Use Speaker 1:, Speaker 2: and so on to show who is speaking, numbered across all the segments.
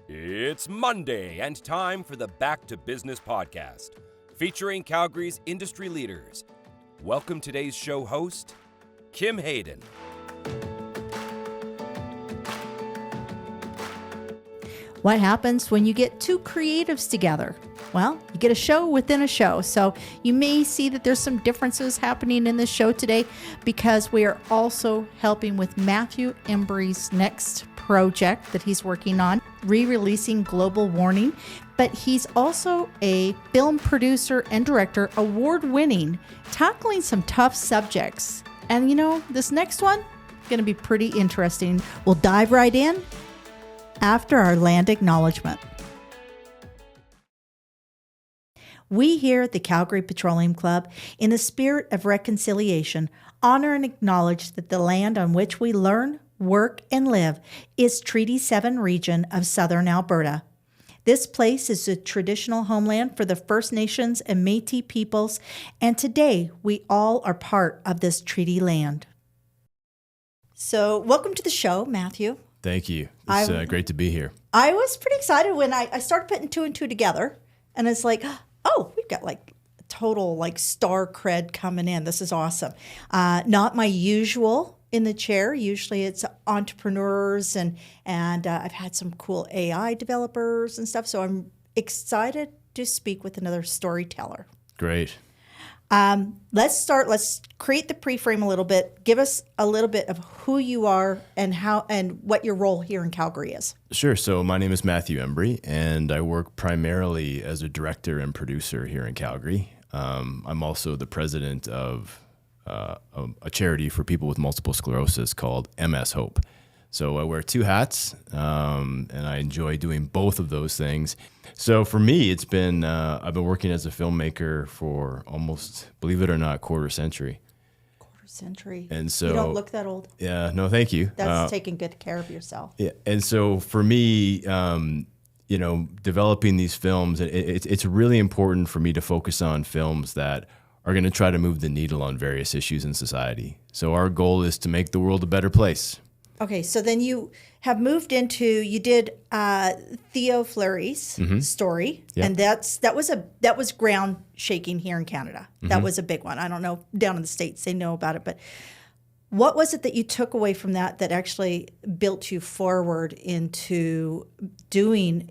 Speaker 1: It's Monday and time for the Back to Business podcast, featuring Calgary's industry leaders. Welcome today's show host, Kim Hayden.
Speaker 2: What happens when you get two creatives together? Well, you get a show within a show. So you may see that there's some differences happening in this show today because we are also helping with Matthew Embry's next project that he's working on, re-releasing Global Warning. But he's also a film producer and director, award-winning, tackling some tough subjects. And you know, this next one, going to be pretty interesting. We'll dive right in after our land acknowledgement. We here at the Calgary Petroleum Club, in the spirit of reconciliation, honor and acknowledge that the land on which we learn, work, and live is Treaty 7 region of southern Alberta. This place is a traditional homeland for the First Nations and Métis peoples, and today we all are part of this treaty land. So welcome to the show, Matthew.
Speaker 3: Thank you. It's great to be here.
Speaker 2: I was pretty excited when I started putting two and two together, and it's like, oh, we've got like total like star cred coming in. This is awesome. Not my usual in the chair. Usually it's entrepreneurs and I've had some cool AI developers and stuff. So I'm excited to speak with another storyteller.
Speaker 3: Great.
Speaker 2: Let's create the pre-frame a little bit. Give us a little bit of who you are and how and what your role here in Calgary is.
Speaker 3: Sure. So my name is Matthew Embry, and I work primarily as a director and producer here in Calgary. I'm also the president of a charity for people with multiple sclerosis called MS Hope. So I wear two hats, and I enjoy doing both of those things. So for me, it's been I've been working as a filmmaker for almost, believe it or not, quarter century. And so
Speaker 2: you don't look that old.
Speaker 3: Yeah, no, thank you.
Speaker 2: That's taking good care of yourself.
Speaker 3: Yeah, and so for me, developing these films, it's really important for me to focus on films that are going to try to move the needle on various issues in society. So our goal is to make the world a better place.
Speaker 2: Okay, so then you have moved into, you did Theo Fleury's story,
Speaker 3: Yep.
Speaker 2: and that was ground shaking here in Canada. That was a big one. I don't know, down in the States they know about it, but what was it that you took away from that actually built you forward into doing,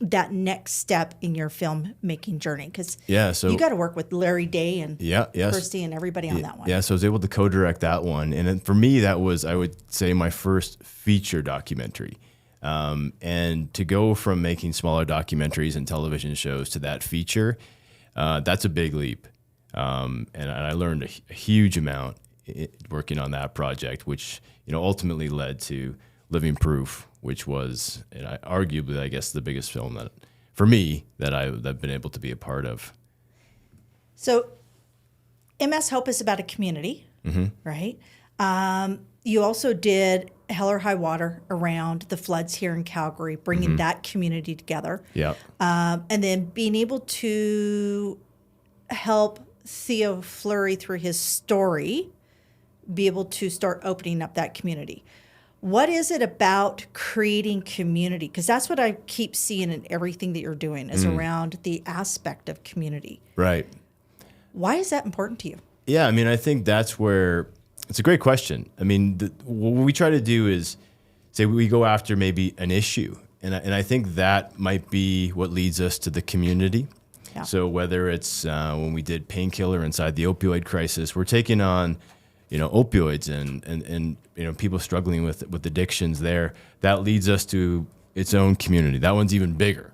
Speaker 2: that next step in your filmmaking journey? Because you got to work with Larry Day and Kirsty and everybody on that one.
Speaker 3: Yeah, so I was able to co-direct that one. And then for me, that was, I would say, my first feature documentary. And to go from making smaller documentaries and television shows to that feature, that's a big leap. And I learned a huge amount working on that project, which ultimately led to Living Proof, which was arguably, I guess, the biggest film that, for me, that I've been able to be a part of.
Speaker 2: So MS Hope is about a community, right? You also did Hell or High Water around the floods here in Calgary, bringing that community together.
Speaker 3: Yeah.
Speaker 2: And then being able to help Theo Fleury through his story, be able to start opening up that community. What is it about creating community? Because that's what I keep seeing in everything that you're doing is around the aspect of community.
Speaker 3: Right.
Speaker 2: Why is that important to you?
Speaker 3: Yeah, I mean, I think that's where, it's a great question. I mean, what we try to do is say we go after maybe an issue. And I think that might be what leads us to the community. Yeah. So whether it's when we did Painkiller inside the opioid crisis, we're taking on opioids and people struggling with addictions there. That leads us to its own community. That one's even bigger,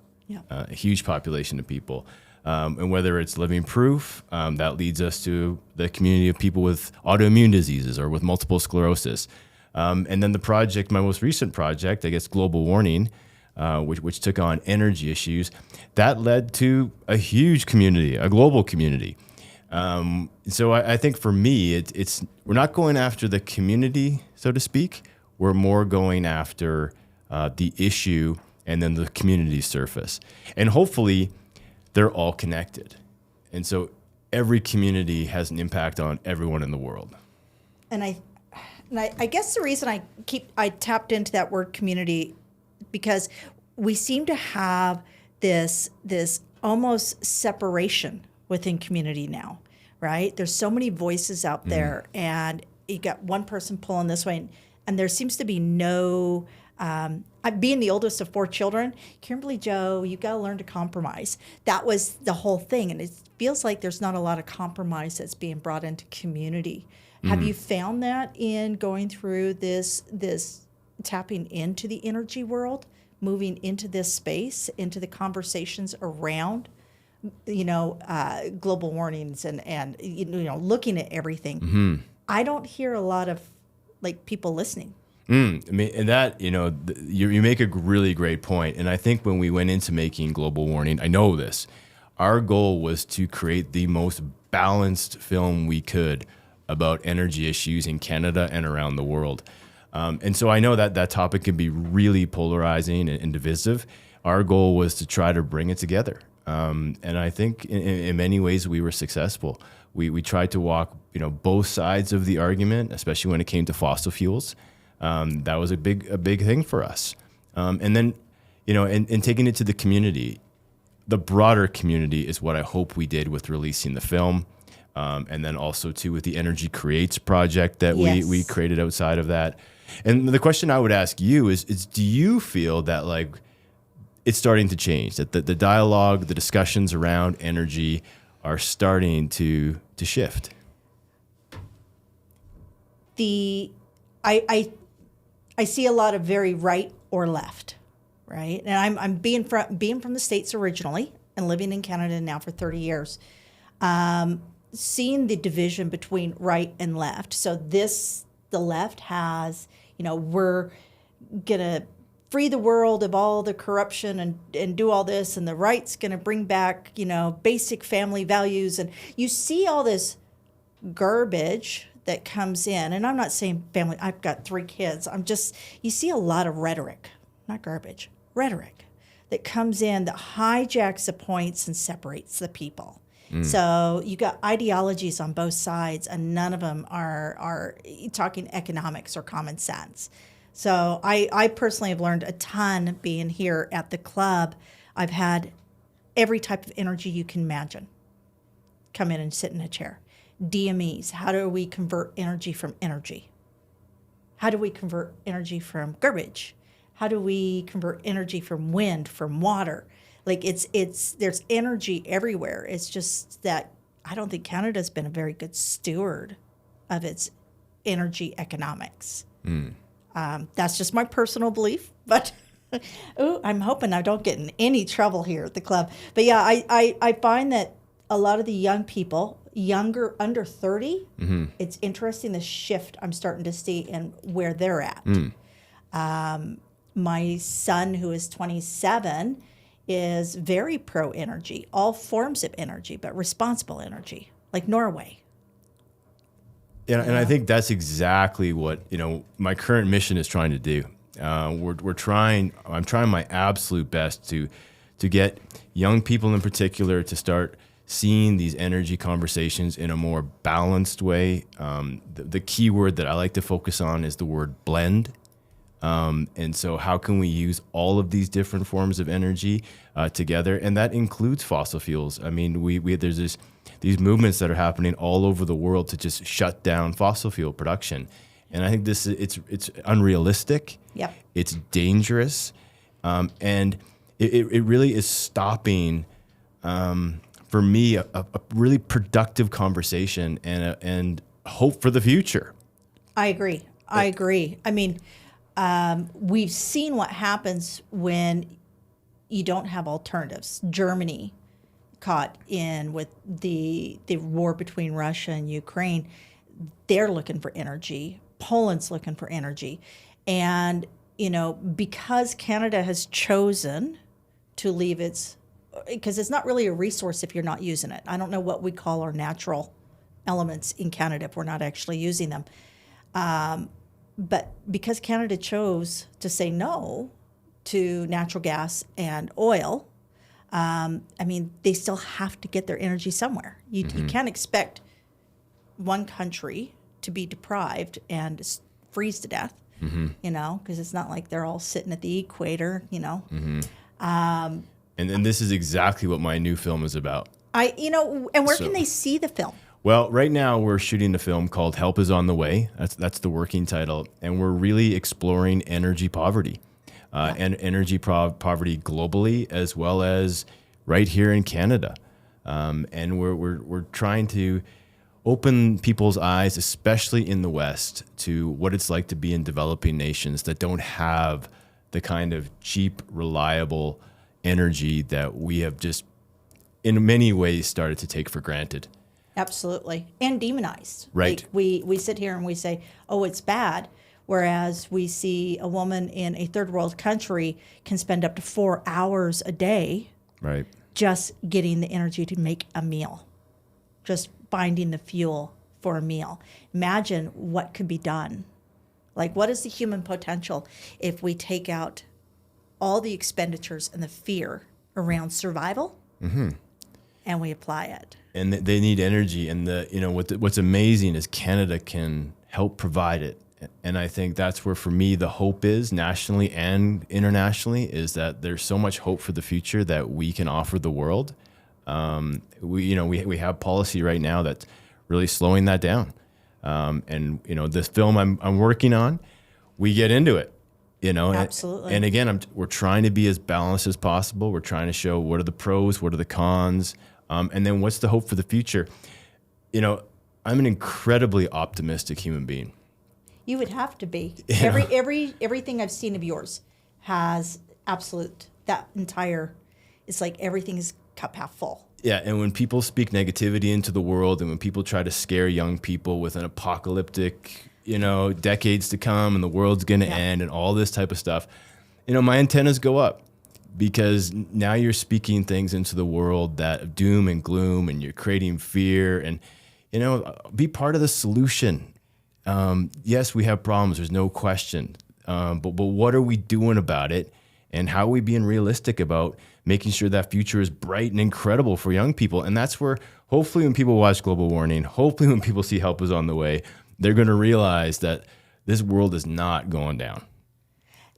Speaker 3: a huge population of people. And whether it's Living Proof, that leads us to the community of people with autoimmune diseases or with multiple sclerosis. And then the project, my most recent project, I guess Global Warning, which took on energy issues, that led to a huge community, a global community. So I think for me, it's we're not going after the community, so to speak. We're more going after the issue and then the community surface. And hopefully they're all connected. And so every community has an impact on everyone in the world.
Speaker 2: And And I guess the reason I tapped into that word community, because we seem to have this almost separation within community now, right? There's so many voices out there, and you got one person pulling this way, and there seems to be no. Being the oldest of 4 children, Kimberly Joe, you've got to learn to compromise. That was the whole thing, and it feels like there's not a lot of compromise that's being brought into community. Have you found that in going through this tapping into the energy world, moving into this space, into the conversations around, global warnings and looking at everything? I don't hear a lot of people listening.
Speaker 3: I mean, and that, you make a really great point. And I think when we went into making Global Warning, I know this, our goal was to create the most balanced film we could about energy issues in Canada and around the world. And so I know that topic can be really polarizing and divisive. Our goal was to try to bring it together. And I think in many ways we were successful. We tried to walk, both sides of the argument, especially when it came to fossil fuels. That was a big thing for us. And then, and taking it to the community, the broader community is what I hope we did with releasing the film. And then also too with the Energy Creates project that we created outside of that. And the question I would ask you is do you feel that it's starting to change, that the dialogue, the discussions around energy are starting to shift?
Speaker 2: I see a lot of very right or left, right? And I'm being from the States originally and living in Canada now for 30 years. Seeing the division between right and left. So the left has, we're going to free the world of all the corruption and do all this. And the right's going to bring back, basic family values. And you see all this garbage that comes in. And I'm not saying family. I've got 3 kids. You see a lot of rhetoric, not garbage, rhetoric that comes in that hijacks the points and separates the people. So you got ideologies on both sides, and none of them are talking economics or common sense. So I personally have learned a ton being here at the club. I've had every type of energy you can imagine come in and sit in a chair. DMEs, how do we convert energy from energy? How do we convert energy from garbage? How do we convert energy from wind, from water? There's energy everywhere. It's just that I don't think Canada's been a very good steward of its energy economics. That's just my personal belief, but I'm hoping I don't get in any trouble here at the club. But yeah, I find that a lot of the young people, younger, under 30, it's interesting the shift I'm starting to see in where they're at. My son, who is 27, is very pro-energy, all forms of energy, but responsible energy, like Norway.
Speaker 3: Yeah, and I think that's exactly what my current mission is trying to do. I'm trying my absolute best to get young people in particular to start seeing these energy conversations in a more balanced way. The key word that I like to focus on is the word blend. And so how can we use all of these different forms of energy together? And that includes fossil fuels. I mean, there's these movements that are happening all over the world to just shut down fossil fuel production. And I think it's unrealistic.
Speaker 2: Yep.
Speaker 3: It's dangerous. And it really is stopping, for me, a really productive conversation and hope for the future.
Speaker 2: I agree. I mean, we've seen what happens when you don't have alternatives. Germany caught in with the war between Russia and Ukraine. They're looking for energy. Poland's looking for energy. And, because Canada has chosen to leave because it's not really a resource if you're not using it. I don't know what we call our natural elements in Canada if we're not actually using them. But because Canada chose to say no to natural gas and oil, they still have to get their energy somewhere. You can't expect one country to be deprived and freeze to death, because it's not like they're all sitting at the equator,
Speaker 3: And this is exactly what my new film is about.
Speaker 2: And where can they see the film?
Speaker 3: Well, right now we're shooting a film called Help Is on the Way. That's the working title. And we're really exploring energy poverty and energy poverty globally, as well as right here in Canada. And we're trying to open people's eyes, especially in the West, to what it's like to be in developing nations that don't have the kind of cheap, reliable energy that we have just in many ways started to take for granted.
Speaker 2: Absolutely. And demonized.
Speaker 3: Right.
Speaker 2: Like we sit here and we say, oh, it's bad. Whereas we see a woman in a third world country can spend up to 4 hours a day
Speaker 3: Right.
Speaker 2: just getting the energy to make a meal, just finding the fuel for a meal. Imagine what could be done. Like, what is the human potential if we take out all the expenditures and the fear around survival and we apply it?
Speaker 3: And they need energy, and what's amazing is Canada can help provide it. And I think that's where, for me, the hope is nationally and internationally, is that there's so much hope for the future that we can offer the world. We have policy right now that's really slowing that down. This film I'm working on, we get into it.
Speaker 2: Absolutely.
Speaker 3: And again, we're trying to be as balanced as possible. We're trying to show what are the pros, what are the cons. And then what's the hope for the future? I'm an incredibly optimistic human being.
Speaker 2: You would have to be. Everything I've seen of yours has it's like everything is cup half full.
Speaker 3: Yeah, and when people speak negativity into the world, and when people try to scare young people with an apocalyptic, decades to come and the world's going to end and all this type of stuff, my antennas go up. Because now you're speaking things into the world that doom and gloom, and you're creating fear, and be part of the solution. Yes, we have problems. There's no question. But what are we doing about it, and how are we being realistic about making sure that future is bright and incredible for young people? And that's where, hopefully, when people watch Global Warning, hopefully when people see Help Is on the Way, they're going to realize that this world is not going down.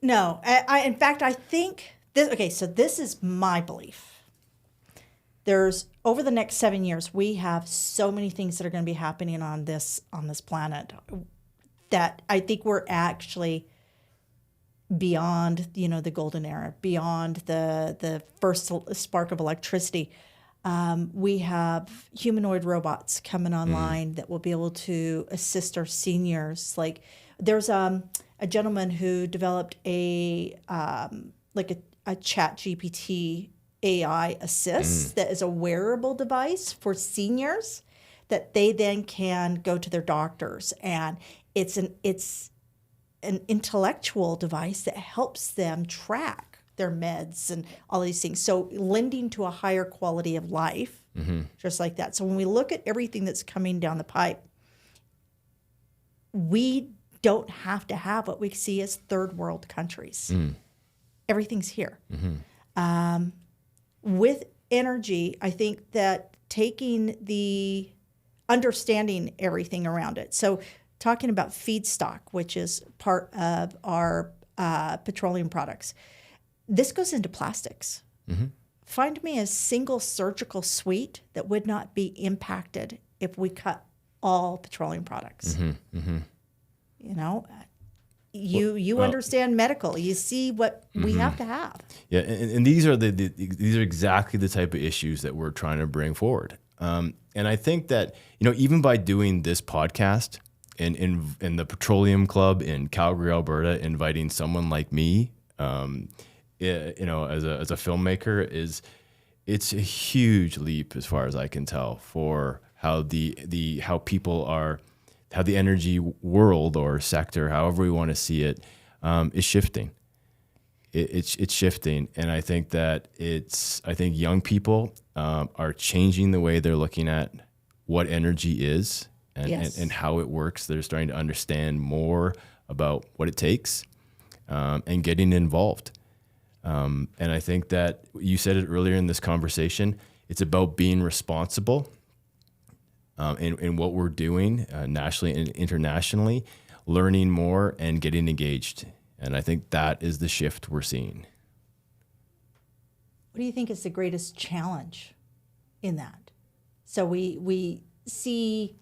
Speaker 2: No, in fact, I think. This is my belief. There's, over the next 7 years, we have so many things that are going to be happening on this planet that I think we're actually beyond, the golden era, beyond the first spark of electricity. We have humanoid robots coming online that will be able to assist our seniors. Like, there's a gentleman who developed a Chat GPT AI assist that is a wearable device for seniors that they then can go to their doctors, and it's an intellectual device that helps them track their meds and all these things. So lending to a higher quality of life, just like that. So when we look at everything that's coming down the pipe, we don't have to have what we see as third world countries. Everything's here. With energy, I think that understanding everything around it. So talking about feedstock, which is part of our petroleum products, this goes into plastics. Find me a single surgical suite that would not be impacted if we cut all petroleum products. You understand medical. You see what we have to have.
Speaker 3: Yeah, and these are these are exactly the type of issues that we're trying to bring forward. And I think that even by doing this podcast in the Petroleum Club in Calgary, Alberta, inviting someone like me, as a filmmaker, it's a huge leap, as far as I can tell, for how how the energy world or sector, however we want to see it, is shifting. It's shifting, and I think that young people are changing the way they're looking at what energy is and how it works. They're starting to understand more about what it takes and getting involved. And I think that you said it earlier in this conversation. It's about being responsible. In what we're doing nationally and internationally, learning more and getting engaged. And I think that is the shift we're seeing.
Speaker 2: What do you think is the greatest challenge in that? So we see,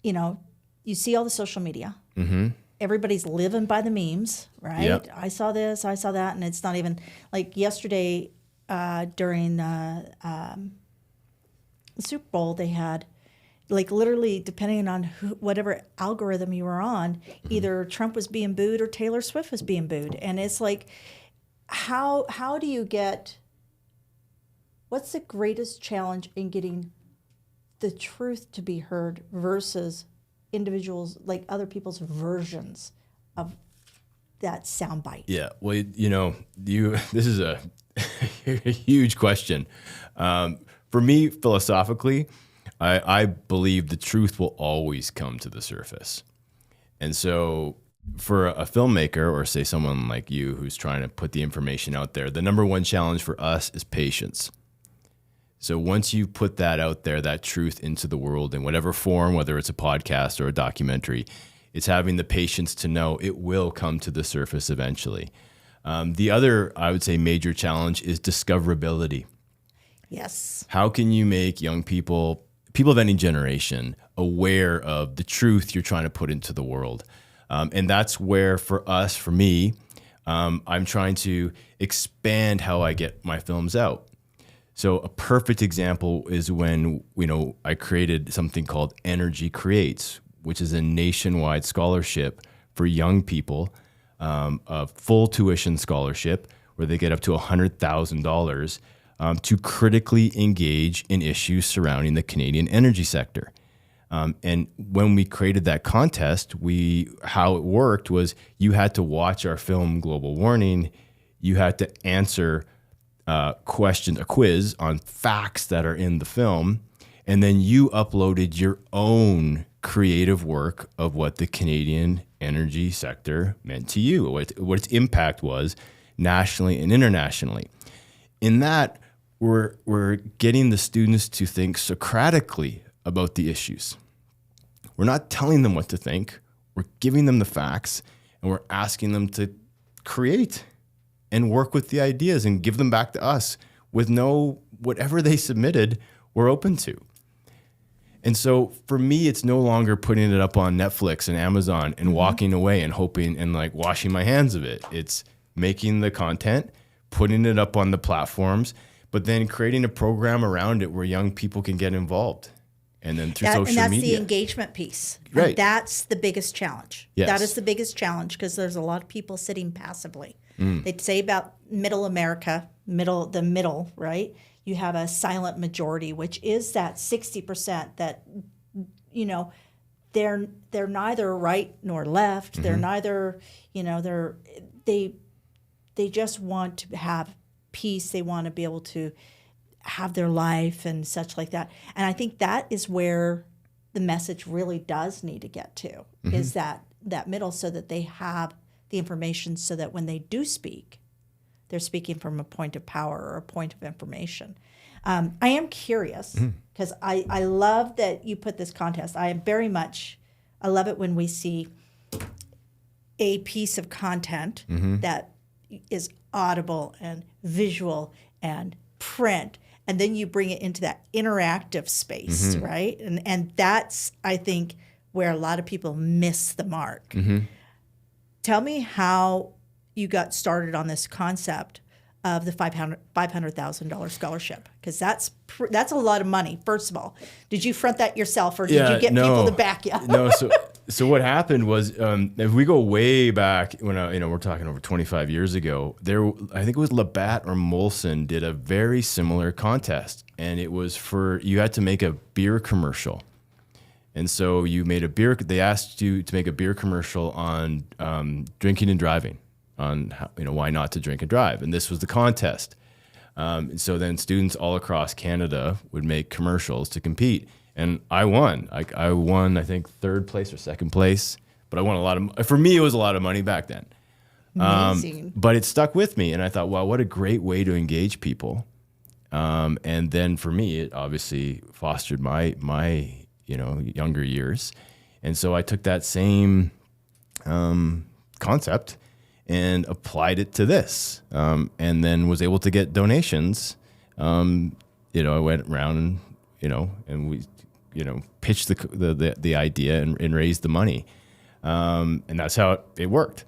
Speaker 2: you see all the social media.
Speaker 3: Mm-hmm.
Speaker 2: Everybody's living by the memes, right?
Speaker 3: Yep.
Speaker 2: I saw this, I saw that, and it's not even like yesterday during the Super Bowl, they had like literally depending on whatever algorithm you were on, either Trump was being booed or Taylor Swift was being booed, and it's like, how do you get? What's the greatest challenge in getting the truth to be heard versus individuals, like other people's versions of that soundbite?
Speaker 3: Yeah, well, this is a huge question. For me, philosophically, I believe the truth will always come to the surface. And so for a filmmaker, or say someone like you who's trying to put the information out there, the number one challenge for us is patience. So once you put that out there, that truth into the world in whatever form, whether it's a podcast or a documentary, it's having the patience to know it will come to the surface eventually. The other, I would say, major challenge is discoverability.
Speaker 2: Yes.
Speaker 3: How can you make young people of any generation, aware of the truth you're trying to put into the world? And that's where, for me, I'm trying to expand how I get my films out. So a perfect example is when, I created something called Energy Creates, which is a nationwide scholarship for young people, a full tuition scholarship where they get up to $100,000 to critically engage in issues surrounding the Canadian energy sector. And when we created that contest, how it worked was you had to watch our film Global Warning, you had to answer a quiz on facts that are in the film, and then you uploaded your own creative work of what the Canadian energy sector meant to you, what its impact was nationally and internationally. In that, we're getting the students to think Socratically about the issues. We're not telling them what to think. We're giving them the facts, and we're asking them to create and work with the ideas and give them back to us with whatever they submitted, we're open to. And so for me, it's no longer putting it up on Netflix and Amazon and walking away and hoping and like washing my hands of it. It's making the content, putting it up on the platforms, but then creating a program around it where young people can get involved. And then through social media. And that's
Speaker 2: the engagement piece.
Speaker 3: Right.
Speaker 2: And that's the biggest challenge.
Speaker 3: Yes.
Speaker 2: That is the biggest challenge because there's a lot of people sitting passively. They'd say about middle America, the middle, right? You have a silent majority, which is that 60% that, they're neither right nor left. Mm-hmm. They're neither, they just want to have peace. They want to be able to have their life and such like that. And I think that is where the message really does need to get to, is that middle, so that they have the information, so that when they do speak, they're speaking from a point of power or a point of information. I am curious because I love that you put this contest. I love it when we see a piece of content that is audible and visual and print, and then you bring it into that interactive space, right? And that's, I think, where a lot of people miss the mark. Tell me how you got started on this concept of the $500,000 scholarship, because that's a lot of money. First of all, did you front that yourself, or did you get people to back you?
Speaker 3: No. So what happened was, if we go way back when we're talking over 25 years ago, I think it was Labatt or Molson did a very similar contest, and it was you had to make a beer commercial. And so they asked you to make a beer commercial on drinking and driving, on why not to drink and drive. And this was the contest. So then students all across Canada would make commercials to compete. And I won. I won, I think, third place or second place. But I won for me, it was a lot of money back then.
Speaker 2: Amazing.
Speaker 3: But it stuck with me. And I thought, wow, what a great way to engage people. And then for me, it obviously fostered my younger years. And so I took that same concept and applied it to this, and then was able to get donations. I went around and we, pitched the idea and raised the money. And that's how it worked.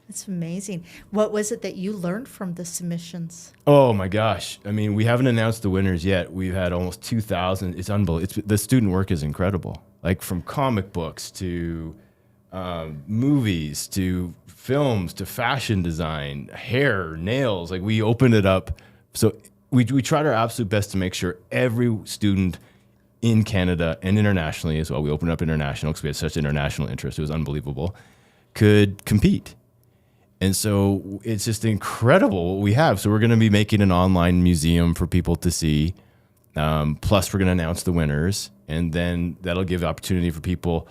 Speaker 2: That's amazing. What was it that you learned from the submissions?
Speaker 3: Oh my gosh. I mean, we haven't announced the winners yet. We've had almost 2,000. It's unbelievable. The student work is incredible. Like from comic books to movies to films to fashion design, hair, nails. Like we opened it up. So we tried our absolute best to make sure every student in Canada and internationally as well, we opened up international because we had such international interest. It was unbelievable, could compete. And so it's just incredible what we have. So we're going to be making an online museum for people to see. Plus, we're going to announce the winners. And then that'll give opportunity for people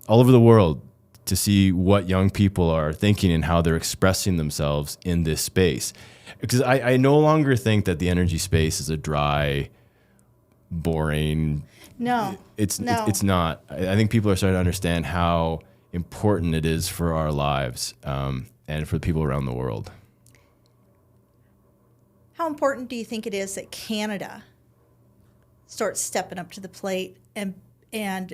Speaker 3: all over the world to see what young people are thinking and how they're expressing themselves in this space. Because I no longer think that the energy space is a dry, boring.
Speaker 2: No.
Speaker 3: It's not. I think people are starting to understand how important it is for our lives. And for the people around the world.
Speaker 2: How important do you think it is that Canada starts stepping up to the plate and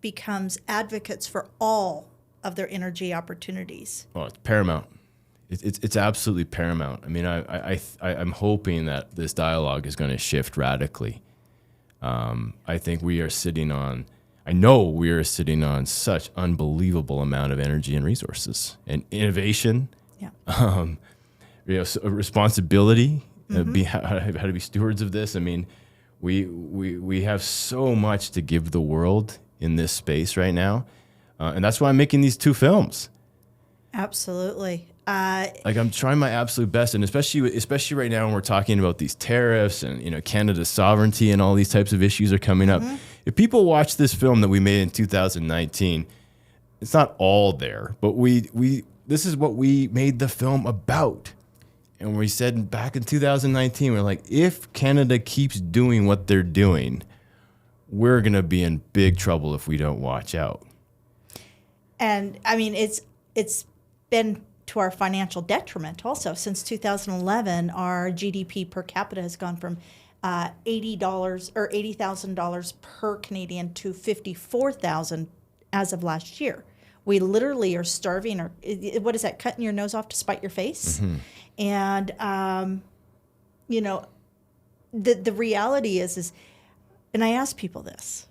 Speaker 2: becomes advocates for all of their energy opportunities?
Speaker 3: Well, it's paramount. It's absolutely paramount. I mean, I'm hoping that this dialogue is going to shift radically. I think we are sitting on. I know we are sitting on such unbelievable amount of energy and resources and innovation, responsibility, how to be stewards of this. I mean, we have so much to give the world in this space right now, and that's why I'm making these two films.
Speaker 2: Absolutely.
Speaker 3: I'm trying my absolute best, and especially right now when we're talking about these tariffs and Canada's sovereignty and all these types of issues are coming up. If people watch this film that we made in 2019, it's not all there, but this is what we made the film about. And we said back in 2019, we're like, if Canada keeps doing what they're doing, we're gonna be in big trouble if we don't watch out.
Speaker 2: And I mean, it's been to our financial detriment also. Since 2011, our GDP per capita has gone from $80 or $80,000 per Canadian to $54,000 as of last year. We literally are starving, or what is that, cutting your nose off to spite your face? Mm-hmm. And, the reality is, and I ask people this,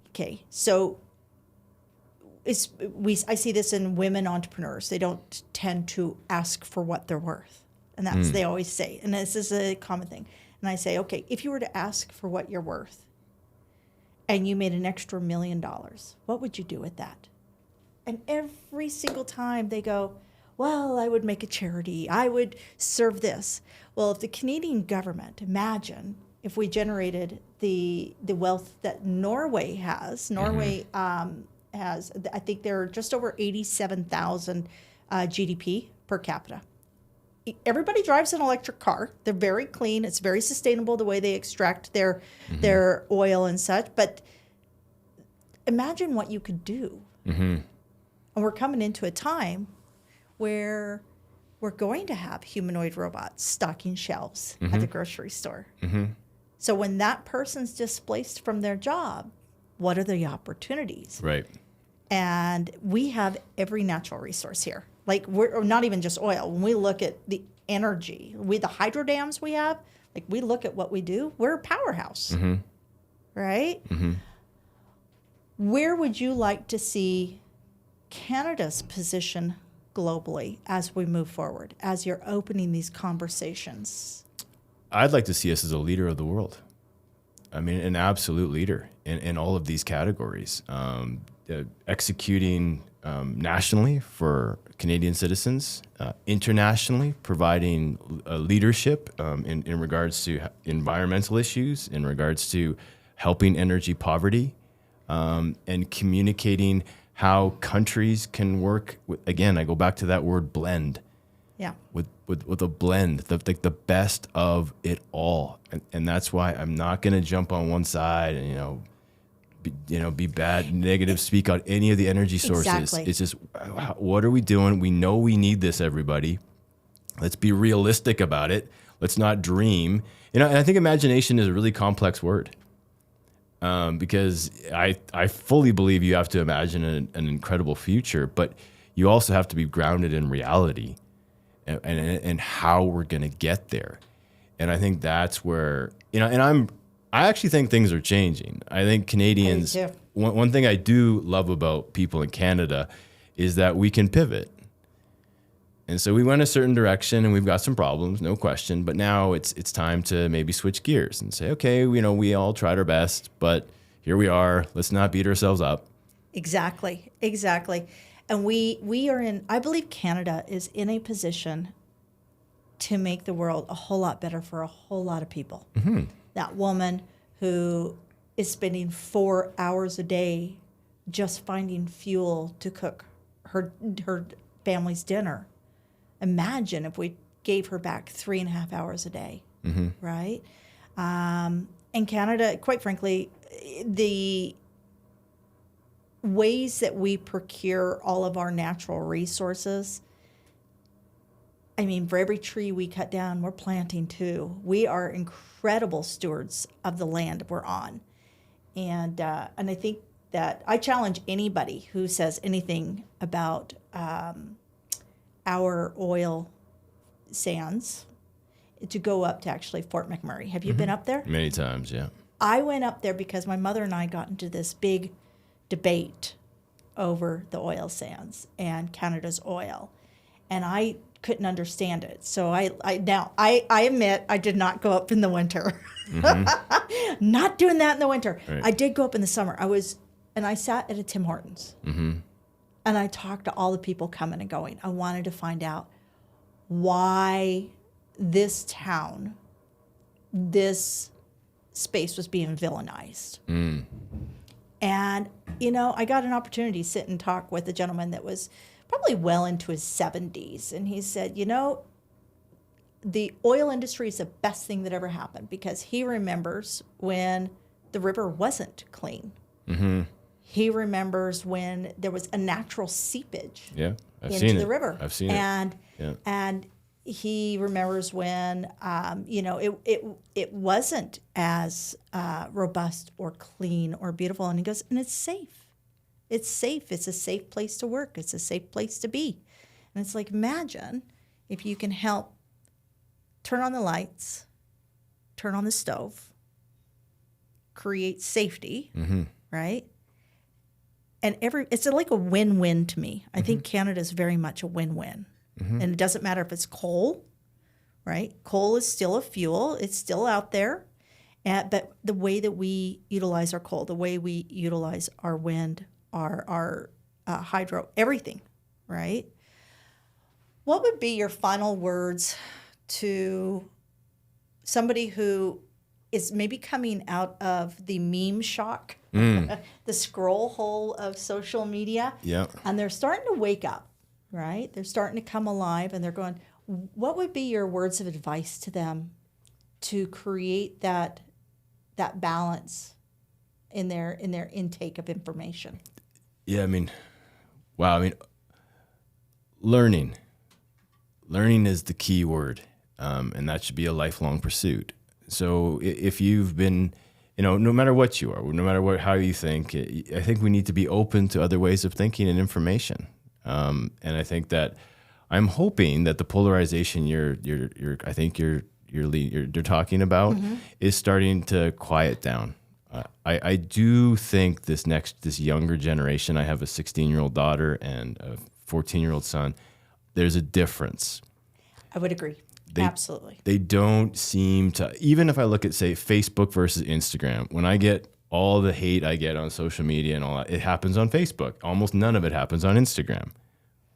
Speaker 2: okay, so I see this in women entrepreneurs. They don't tend to ask for what they're worth. And that's, they always say, and this is a common thing. And I say, okay, if you were to ask for what you're worth and you made an extra $1 million, what would you do with that? And every single time they go, well, I would make a charity. I would serve this. Well, if the Canadian government, imagine if we generated the wealth that Norway has. Norway has, I think they're just over 87,000 GDP per capita. Everybody drives an electric car. They're very clean. It's very sustainable the way they extract their oil and such. But imagine what you could do. Mm-hmm. And we're coming into a time where we're going to have humanoid robots stocking shelves at the grocery store. Mm-hmm. So when that person's displaced from their job, what are the opportunities?
Speaker 3: Right.
Speaker 2: And we have every natural resource here. Like, we're not even just oil. When we look at the energy, the hydro dams we have, like, we look at what we do, we're a powerhouse, right? Mm-hmm. Where would you like to see Canada's position globally as we move forward, as you're opening these conversations?
Speaker 3: I'd like to see us as a leader of the world. I mean, an absolute leader in all of these categories. Executing nationally for Canadian citizens, internationally providing leadership in regards to environmental issues, in regards to helping energy poverty, and communicating how countries can work. Again, I go back to that word blend.
Speaker 2: Yeah.
Speaker 3: With a blend, the best of it all. And that's why I'm not going to jump on one side and, be bad, negative, speak out any of the energy sources.
Speaker 2: Exactly.
Speaker 3: It's just, what are we doing? We know we need this, everybody. Let's be realistic about it. Let's not dream. And I think imagination is a really complex word. Because I fully believe you have to imagine an incredible future, but you also have to be grounded in reality and how we're going to get there. And I think that's where, and I actually think things are changing. I think Canadians, one thing I do love about people in Canada is that we can pivot. And so we went a certain direction and we've got some problems, no question. But now it's time to maybe switch gears and say, okay, we all tried our best, but here we are. Let's not beat ourselves up.
Speaker 2: Exactly. And we are in, I believe Canada is in a position to make the world a whole lot better for a whole lot of people. Mm-hmm. That woman who is spending 4 hours a day just finding fuel to cook her family's dinner. Imagine if we gave her back 3.5 hours a day, right? In Canada, quite frankly, the ways that we procure all of our natural resources, I mean, for every tree we cut down, we're planting too. We are incredible stewards of the land we're on. And I think that I challenge anybody who says anything about our oil sands to go up to actually Fort McMurray. Have you been up there?
Speaker 3: Many times, yeah.
Speaker 2: I went up there because my mother and I got into this big debate over the oil sands and Canada's oil. And I couldn't understand it. So I admit I did not go up in the winter. Not doing that in the winter. Right. I did go up in the summer. I sat at a Tim Hortons. And I talked to all the people coming and going. I wanted to find out why this town, this space was being villainized. And, I got an opportunity to sit and talk with a gentleman that was probably well into his 70s. And he said, the oil industry is the best thing that ever happened because he remembers when the river wasn't clean. He remembers when there was a natural seepage into the river.
Speaker 3: I've seen it.
Speaker 2: And he remembers when, it wasn't as robust or clean or beautiful. And he goes, and it's safe. It's safe. It's a safe place to work. It's a safe place to be. And it's like, imagine if you can help turn on the lights, turn on the stove, create safety, right? And it's like a win-win to me. I think Canada is very much a win-win. And it doesn't matter if it's coal, right? Coal is still a fuel. It's still out there. But the way that we utilize our coal, the way we utilize our wind, our hydro, everything, right? What would be your final words to somebody who is maybe coming out of the meme shock, the scroll hole of social media, and they're starting to wake up, right? They're starting to come alive, and they're going, what would be your words of advice to them to create that balance in their intake of information?
Speaker 3: Yeah, learning is the key word, and that should be a lifelong pursuit. So if you've been, no matter what you are, no matter how you think, I think we need to be open to other ways of thinking and information. And I think that I'm hoping that the polarization you're talking about is starting to quiet down. I do think this younger generation, I have a 16-year-old daughter and a 14-year-old son, there's a difference.
Speaker 2: I would agree. Absolutely.
Speaker 3: They don't seem to, even if I look at, say, Facebook versus Instagram, when I get all the hate I get on social media and all that, it happens on Facebook. Almost none of it happens on Instagram.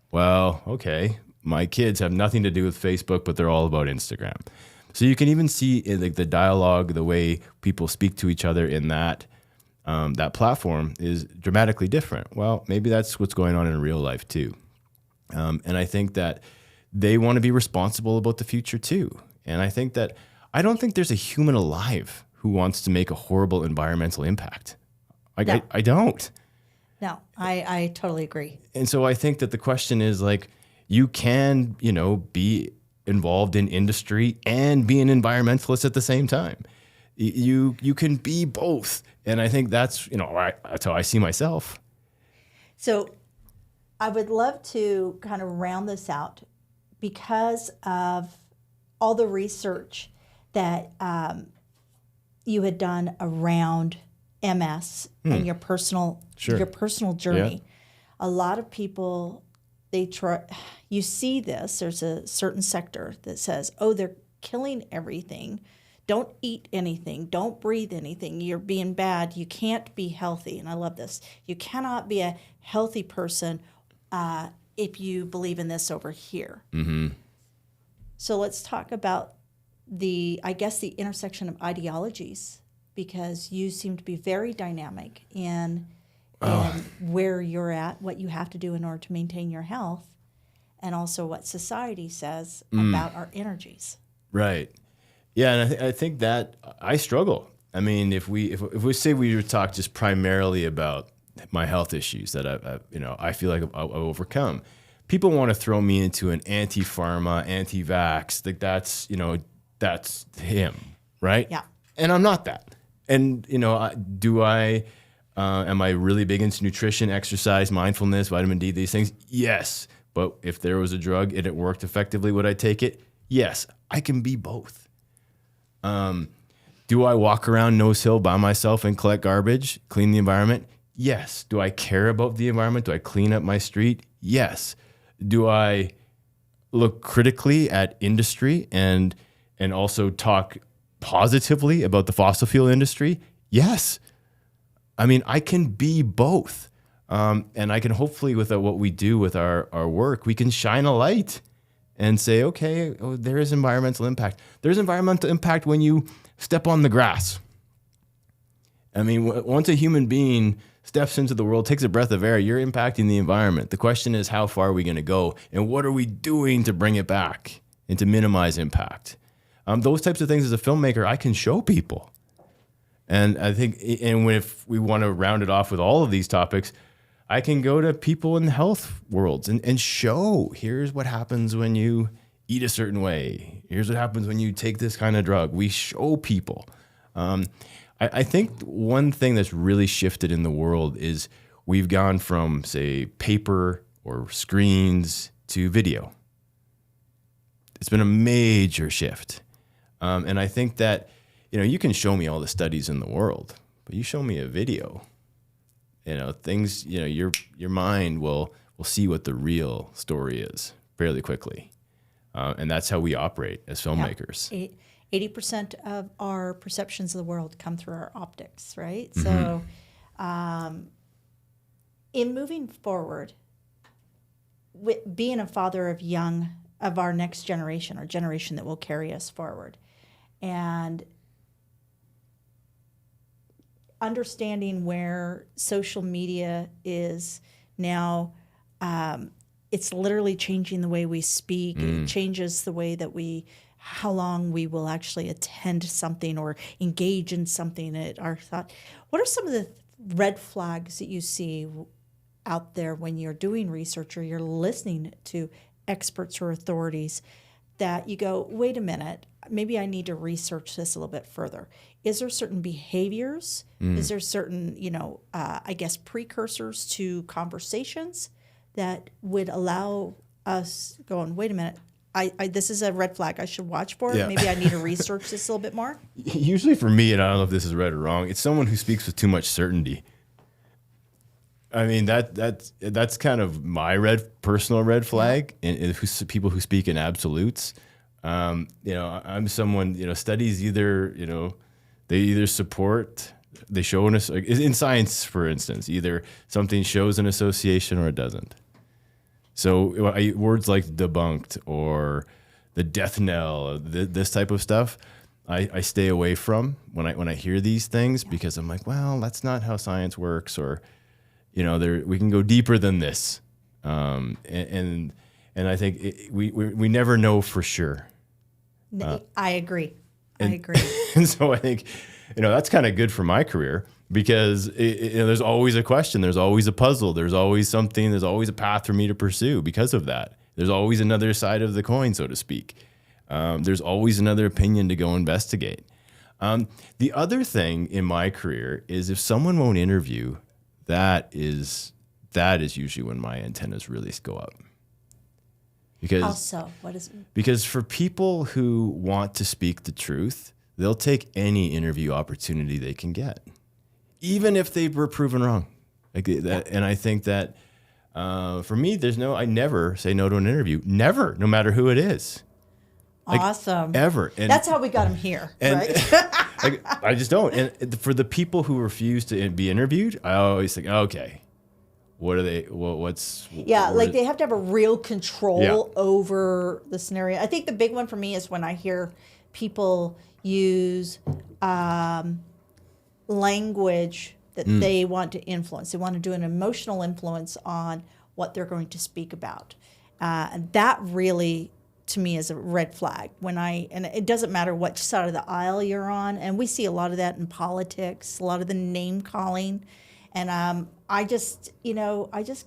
Speaker 3: Well, okay, my kids have nothing to do with Facebook, but they're all about Instagram. So you can even see in the dialogue, the way people speak to each other in that platform is dramatically different. Well, maybe that's what's going on in real life too. And I think that they want to be responsible about the future too. And I don't think there's a human alive who wants to make a horrible environmental impact. Like
Speaker 2: No.
Speaker 3: I don't.
Speaker 2: No, I totally agree.
Speaker 3: And so I think that the question is like, you can, be involved in industry and be an environmentalist at the same time. You can be both. And I think that's, that's how I see myself.
Speaker 2: So I would love to kind of round this out because of all the research that you had done around MS and your personal journey.
Speaker 3: Yeah.
Speaker 2: A lot of people, you see this, there's a certain sector that says, oh, they're killing everything. Don't eat anything. Don't breathe anything. You're being bad. You can't be healthy. And I love this. You cannot be a healthy person if you believe in this over here.
Speaker 3: Mm-hmm.
Speaker 2: So let's talk about the intersection of ideologies, because you seem to be very dynamic in where you're at, what you have to do in order to maintain your health, and also what society says about our energies.
Speaker 3: Right. Yeah, and I think that I struggle. I mean, if we say we would talk just primarily about my health issues that I feel like I've overcome, people want to throw me into an anti-pharma, anti-vax. Like that's him, right?
Speaker 2: Yeah.
Speaker 3: And I'm not that. And am I really big into nutrition, exercise, mindfulness, vitamin D, these things? Yes. But if there was a drug and it worked effectively, would I take it? Yes. I can be both. Do I walk around Nose Hill by myself and collect garbage, clean the environment? Yes. Do I care about the environment? Do I clean up my street? Yes. Do I look critically at industry and also talk positively about the fossil fuel industry? Yes. I mean, I can be both. And I can hopefully, with what we do with our work, we can shine a light and say, okay, there is environmental impact. There's environmental impact when you step on the grass. I mean, once a human being steps into the world, takes a breath of air, you're impacting the environment. The question is, how far are we going to go? And what are we doing to bring it back and to minimize impact? Those types of things as a filmmaker, I can show people. And I think, if we want to round it off with all of these topics, I can go to people in the health worlds and show, here's what happens when you eat a certain way. Here's what happens when you take this kind of drug. We show people. I think one thing that's really shifted in the world is we've gone from, say, paper or screens to video. It's been a major shift. And I think that, you can show me all the studies in the world, but you show me a video, things, your mind will see what the real story is fairly quickly. And that's how we operate as filmmakers.
Speaker 2: Yeah. 80% of our perceptions of the world come through our optics, right?
Speaker 3: Mm-hmm.
Speaker 2: So in moving forward, being a father of our next generation, our generation that will carry us forward, and understanding where social media is now, it's literally changing the way we speak. It changes the way that how long we will actually attend something or engage in something at our thought. What are some of the red flags that you see out there when you're doing research or you're listening to experts or authorities that you go, wait a minute, maybe I need to research this a little bit further? Is there certain behaviors? Is there certain, precursors to conversations that would allow us going, wait a minute, this is a red flag I should watch for?
Speaker 3: Yeah.
Speaker 2: Maybe I need to research this a little bit more?
Speaker 3: Usually for me, and I don't know if this is right or wrong, it's someone who speaks with too much certainty. I mean, that's kind of my personal red flag, and people who speak in absolutes. I'm someone, studies either, they either support, they show in science, for instance, either something shows an association or it doesn't. So words like debunked or the death knell, this type of stuff, I stay away from when I hear these things, because I'm like, well, that's not how science works, or we can go deeper than this, and I think we never know for sure.
Speaker 2: I agree. I agree.
Speaker 3: And so I think that's kind of good for my career, because there's always a question, there's always a puzzle, there's always something, there's always a path for me to pursue because of that. There's always another side of the coin, so to speak. There's always another opinion to go investigate. The other thing in my career is if someone won't interview, that is usually when my antennas really go up. Because,
Speaker 2: How so? What is it?
Speaker 3: Because for people who want to speak the truth, they'll take any interview opportunity they can get, even if they were proven wrong. Like that, and I think that for me, I never say no to an interview. Never, no matter who it is. Like,
Speaker 2: awesome.
Speaker 3: Ever. And
Speaker 2: that's how we got him here, right?
Speaker 3: I just don't. And for the people who refuse to be interviewed, I always think, okay, what are they? What's?
Speaker 2: Yeah, like they have to have a real control over the scenario. I think the big one for me is when I hear people use language that they want to influence. They want to do an emotional influence on what they're going to speak about, and that really, to me, is a red flag. And it doesn't matter which side of the aisle you're on, and we see a lot of that in politics, a lot of the name calling, and I just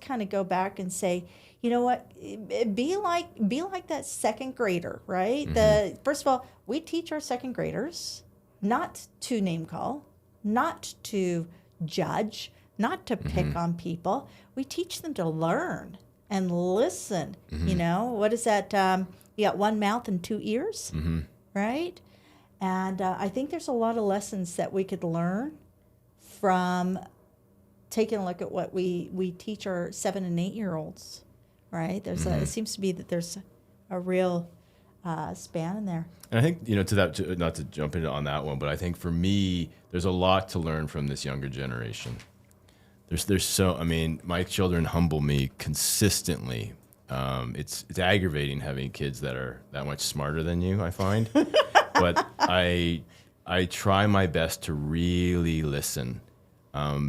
Speaker 2: kind of go back and say, you know what, be like that second grader, right? Mm-hmm. First of all, we teach our second graders not to name call, not to judge, not to pick on people. We teach them to learn and listen. Mm-hmm. You know, what is that? You got one mouth and two ears, right? And I think there's a lot of lessons that we could learn from taking a look at what we teach our 7 and 8 year olds, right? There's it seems to be that there's a real span in there.
Speaker 3: And I think, not to jump into on that one, but I think for me, there's a lot to learn from this younger generation. My children humble me consistently. It's aggravating having kids that are that much smarter than you, I find. But I try my best to really listen.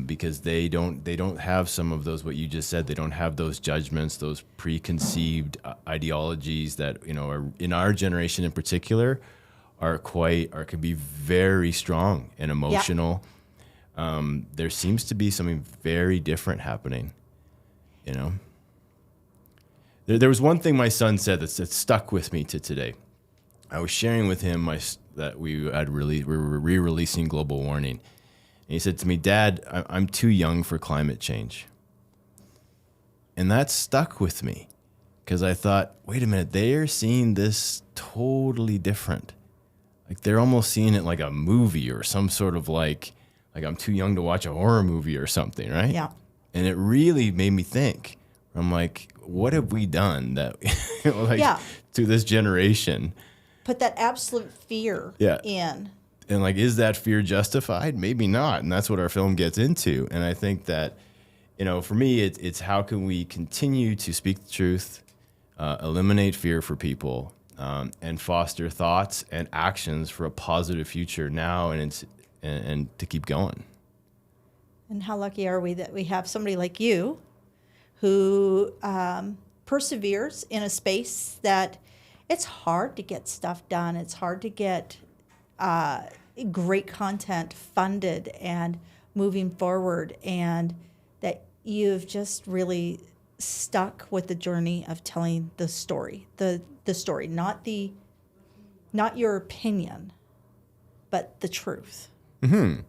Speaker 3: Because they don't have some of those, what you just said, they don't have those judgments, those preconceived ideologies that, are in our generation in particular could be very strong and emotional. Yeah. There seems to be something very different happening, There was one thing my son said that stuck with me to today. I was sharing with him that we were re-releasing Global Warning. And he said to me, "Dad, I'm too young for climate change." And that stuck with me because I thought, wait a minute, they are seeing this totally different. Like they're almost seeing it like a movie or some sort of like I'm too young to watch a horror movie or something, right?
Speaker 2: Yeah.
Speaker 3: And it really made me think. I'm like, what have we done that to this generation? Put
Speaker 2: that absolute fear in.
Speaker 3: And is that fear justified? Maybe not. And that's what our film gets into. And I think that, for me, it's how can we continue to speak the truth, eliminate fear for people, and foster thoughts and actions for a positive future now and to keep going.
Speaker 2: And how lucky are we that we have somebody like you who perseveres in a space that it's hard to get stuff done. It's hard to get great content funded and moving forward, and that you've just really stuck with the journey of telling the story, the story, not your opinion, but the truth.
Speaker 3: Mm-hmm.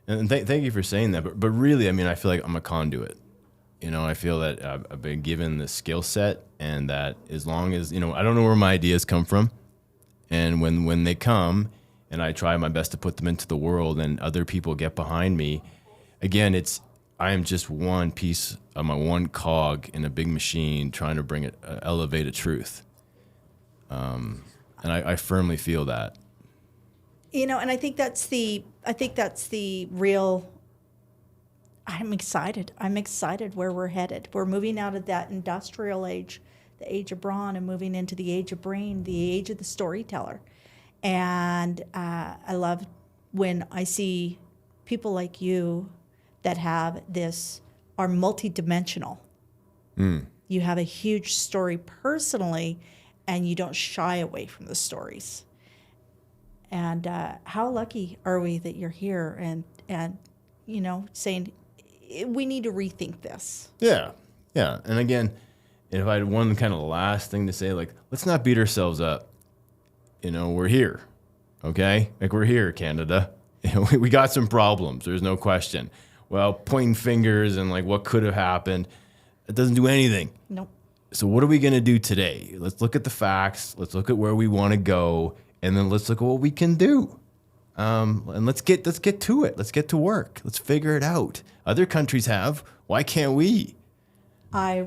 Speaker 3: And thank you for saying that. But really, I feel like I'm a conduit. I feel that I've been given the skill set, and that as long as, I don't know where my ideas come from, and when they come, and I try my best to put them into the world and other people get behind me. Again, I am just one piece of one cog in a big machine trying to elevate a truth. And I firmly feel that.
Speaker 2: And I think that's the real, I'm excited where we're headed. We're moving out of that industrial age, the age of brawn, and moving into the age of brain, the age of the storyteller. And I love when I see people like you that have are multidimensional. You have a huge story personally, and you don't shy away from the stories. And how lucky are we that you're here and saying we need to rethink this.
Speaker 3: Yeah. Yeah. And again, if I had one kind of last thing to say, like, let's not beat ourselves up. We're here. Okay? Like, we're here, Canada. We got some problems. There's no question. Well, pointing fingers and like what could have happened, it doesn't do anything.
Speaker 2: Nope.
Speaker 3: So what are we going to do today? Let's look at the facts. Let's look at where we want to go. And then let's look at what we can do. And let's get to it. Let's get to work. Let's figure it out. Other countries have. Why can't we?
Speaker 2: I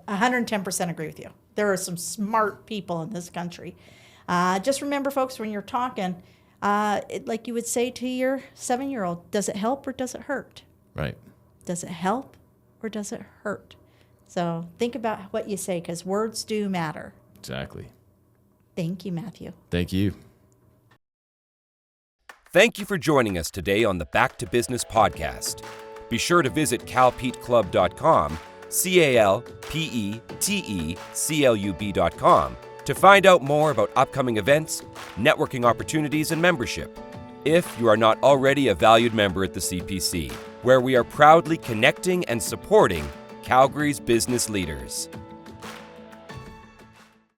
Speaker 2: 110% agree with you. There are some smart people in this country. Just remember, folks, when you're talking, like you would say to your 7-year-old, does it help or does it hurt?
Speaker 3: Right.
Speaker 2: Does it help or does it hurt? So think about what you say, because words do matter.
Speaker 3: Exactly.
Speaker 2: Thank you, Matthew.
Speaker 3: Thank you.
Speaker 1: Thank you for joining us today on the Back to Business podcast. Be sure to visit calpeteclub.com, CALPETECLUB.com, to find out more about upcoming events, networking opportunities, and membership. If you are not already a valued member at the CPC, where we are proudly connecting and supporting Calgary's business leaders.